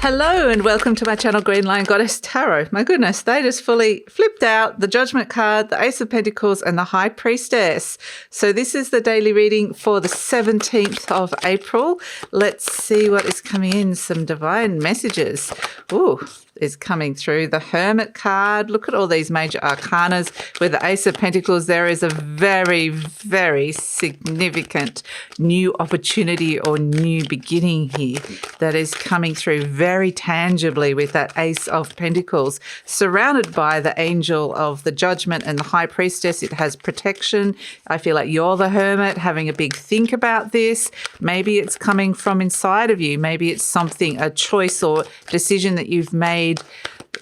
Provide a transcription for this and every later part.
Hello and welcome to my channel, GreenLion Goddess Tarot. My goodness, they just fully flipped out the Judgment card, the Ace of Pentacles and the High Priestess. So this is the daily reading for the 17th of April. Let's see what is coming in. Some divine messages. Ooh, is coming through. The Hermit card. Look at all these major arcanas. With the Ace of Pentacles, there is a very, very significant new opportunity or new beginning here that is coming through very tangibly with that Ace of Pentacles, surrounded by the Angel of the Judgment and the High Priestess. It has protection. I feel like you're the Hermit having a big think about this. Maybe it's coming from inside of you. Maybe it's something, a choice or decision that you've made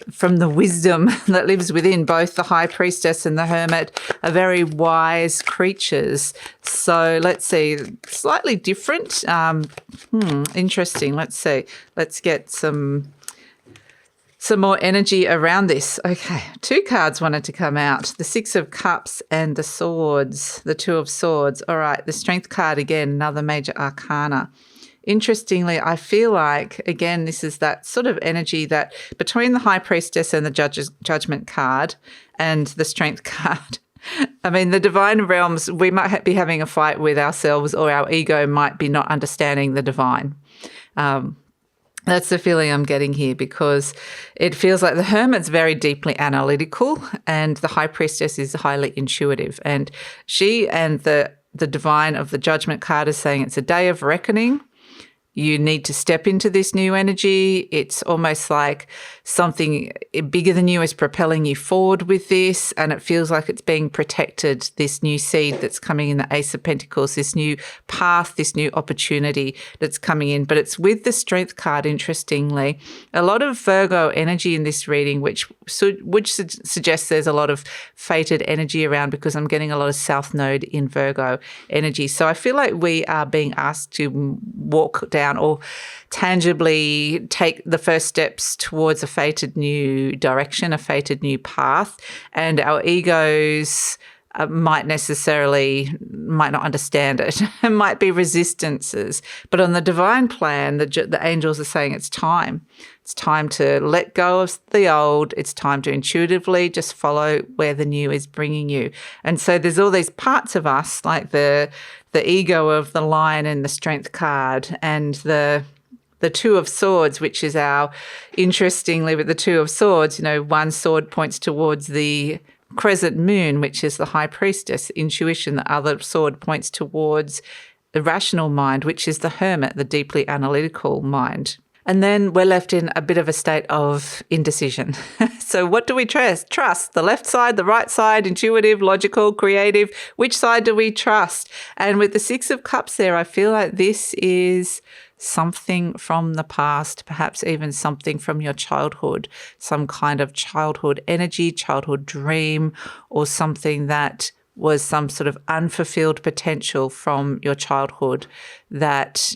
from the wisdom that lives within. Both the High Priestess and the Hermit are very wise creatures. So let's see, slightly different. Interesting. Let's see. Let's get some more energy around this. Okay, two cards wanted to come out. The Six of Cups and the Swords, the Two of Swords. All right, the Strength card again, another major arcana. Interestingly, I feel like, again, this is that sort of energy that between the High Priestess and the Judgment card and the Strength card, I mean, the divine realms, we might be having a fight with ourselves, or our ego might be not understanding the divine. That's the feeling I'm getting here, because it feels like the Hermit's very deeply analytical and the High Priestess is highly intuitive. And she and the divine of the Judgment card is saying it's a day of reckoning. You need to step into this new energy. It's almost like something bigger than you is propelling you forward with this, and it feels like it's being protected, this new seed that's coming in the Ace of Pentacles, this new path, this new opportunity that's coming in. But it's with the Strength card, interestingly. A lot of Virgo energy in this reading, which suggests there's a lot of fated energy around, because I'm getting a lot of South Node in Virgo energy. So I feel like we are being asked to walk down or tangibly take the first steps towards a fated new direction, a fated new path. And our egos might not understand it. It might be resistances. But on the divine plan, the angels are saying it's time. It's time to let go of the old. It's time to intuitively just follow where the new is bringing you. And so there's all these parts of us, like the ego of the Lion and the Strength card, and the Two of Swords, which is interestingly, with the Two of Swords, one sword points towards the crescent moon, which is the High Priestess, intuition. The other sword points towards the rational mind, which is the Hermit, the deeply analytical mind. And then we're left in a bit of a state of indecision. So what do we trust? The left side, the right side, intuitive, logical, creative? Which side do we trust? And with the Six of Cups there, I feel like this is something from the past, perhaps even something from your childhood, some kind of childhood energy, childhood dream, or something that was some sort of unfulfilled potential from your childhood that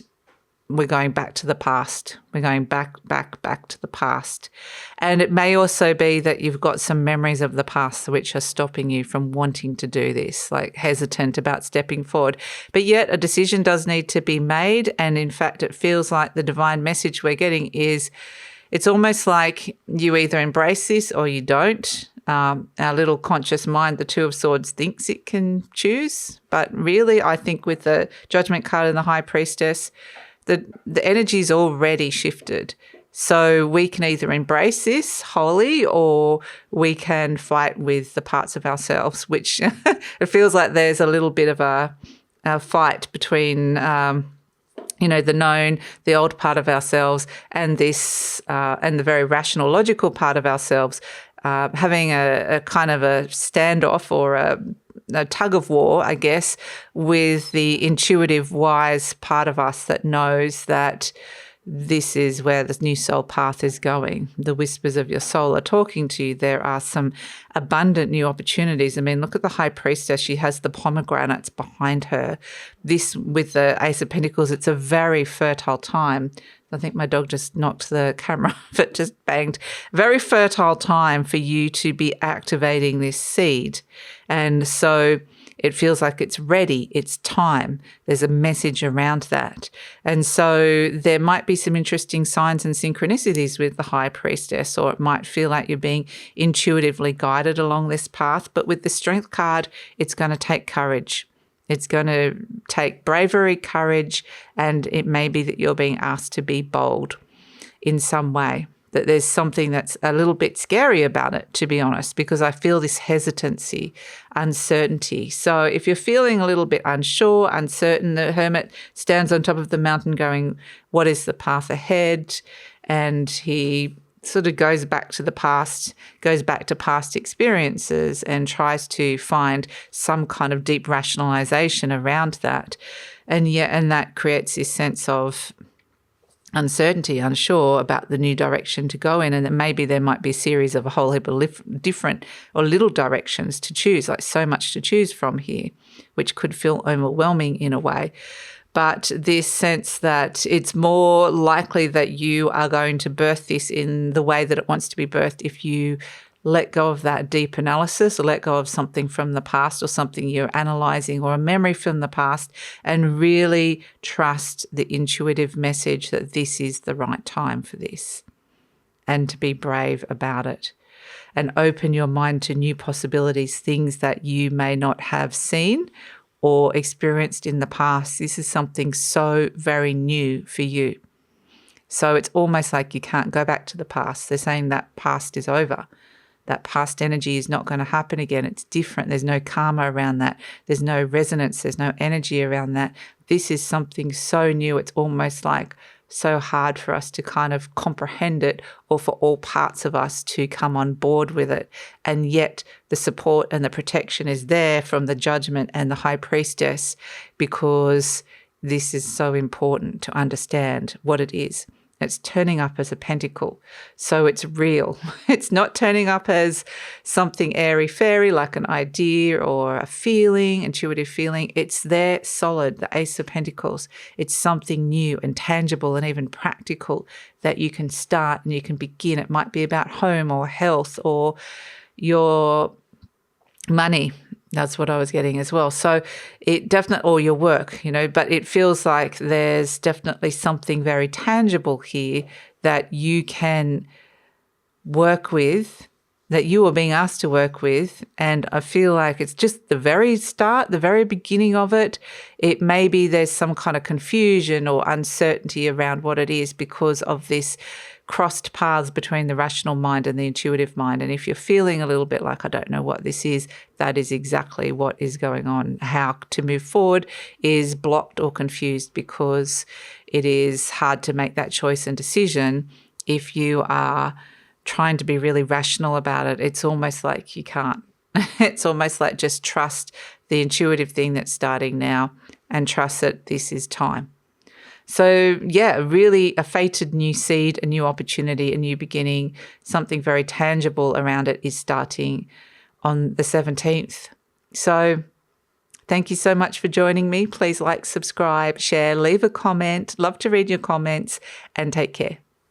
we're going back to the past. We're going back to the past. And it may also be that you've got some memories of the past which are stopping you from wanting to do this, like hesitant about stepping forward. But yet a decision does need to be made. And in fact, it feels like the divine message we're getting is it's almost like you either embrace this or you don't. Our little conscious mind, the Two of Swords, thinks it can choose. But really, I think with the Judgment card and the High Priestess, the energy's already shifted. So we can either embrace this wholly, or we can fight with the parts of ourselves, which it feels like there's a little bit of a fight between, the known, the old part of ourselves, and this, and the very rational, logical part of ourselves, having a kind of a standoff or a tug of war, I guess, with the intuitive, wise part of us that knows that this is where the new soul path is going. The whispers of your soul are talking to you. There are some abundant new opportunities. I mean, look at the High Priestess. She has the pomegranates behind her. This, with the Ace of Pentacles, it's a very fertile time. I think my dog just knocked the camera off. It just banged. Very fertile time for you to be activating this seed. And so It feels like it's ready. It's time. There's a message around that. And so there might be some interesting signs and synchronicities with the High Priestess, or it might feel like you're being intuitively guided along this path. But with the Strength card, it's going to take courage. It's going to take bravery, courage, and it may be that you're being asked to be bold in some way. That there's something that's a little bit scary about it, to be honest, because I feel this hesitancy, uncertainty. So if you're feeling a little bit unsure, uncertain, the Hermit stands on top of the mountain going, what is the path ahead? And he sort of goes back to the past, goes back to past experiences and tries to find some kind of deep rationalization around that. And that creates this sense of uncertainty, unsure about the new direction to go in, and that maybe there might be a series of a whole heap of different or little directions to choose, like so much to choose from here, which could feel overwhelming in a way. But this sense that it's more likely that you are going to birth this in the way that it wants to be birthed if you let go of that deep analysis, or let go of something from the past or something you're analysing, or a memory from the past, and really trust the intuitive message that this is the right time for this, and to be brave about it and open your mind to new possibilities, things that you may not have seen or experienced in the past. This is something so very new for you. So it's almost like you can't go back to the past. They're saying that past is over. That past energy is not going to happen again. It's different. There's no karma around that. There's no resonance. There's no energy around that. This is something so new. It's almost like so hard for us to kind of comprehend it, or for all parts of us to come on board with it. And yet the support and the protection is there from the Judgment and the High Priestess, because this is so important to understand what it is. It's turning up as a pentacle. So it's real. It's not turning up as something airy-fairy like an idea or a feeling, intuitive feeling. It's there solid, the Ace of Pentacles. It's something new and tangible and even practical that you can start and you can begin. It might be about home or health or your money. That's what I was getting as well. So it definitely, or your work, but it feels like there's definitely something very tangible here that you can work with, that you are being asked to work with. And I feel like it's just the very start, the very beginning of it. It may be there's some kind of confusion or uncertainty around what it is because of this crossed paths between the rational mind and the intuitive mind. And if you're feeling a little bit like, I don't know what this is, that is exactly what is going on. How to move forward is blocked or confused because it is hard to make that choice and decision if you are trying to be really rational about it. It's almost like you can't. It's almost like just trust the intuitive thing that's starting now and trust that this is time. So yeah, really a fated new seed, a new opportunity, a new beginning, something very tangible around it is starting on the 17th. So thank you so much for joining me. Please like, subscribe, share, leave a comment. Love to read your comments, and take care.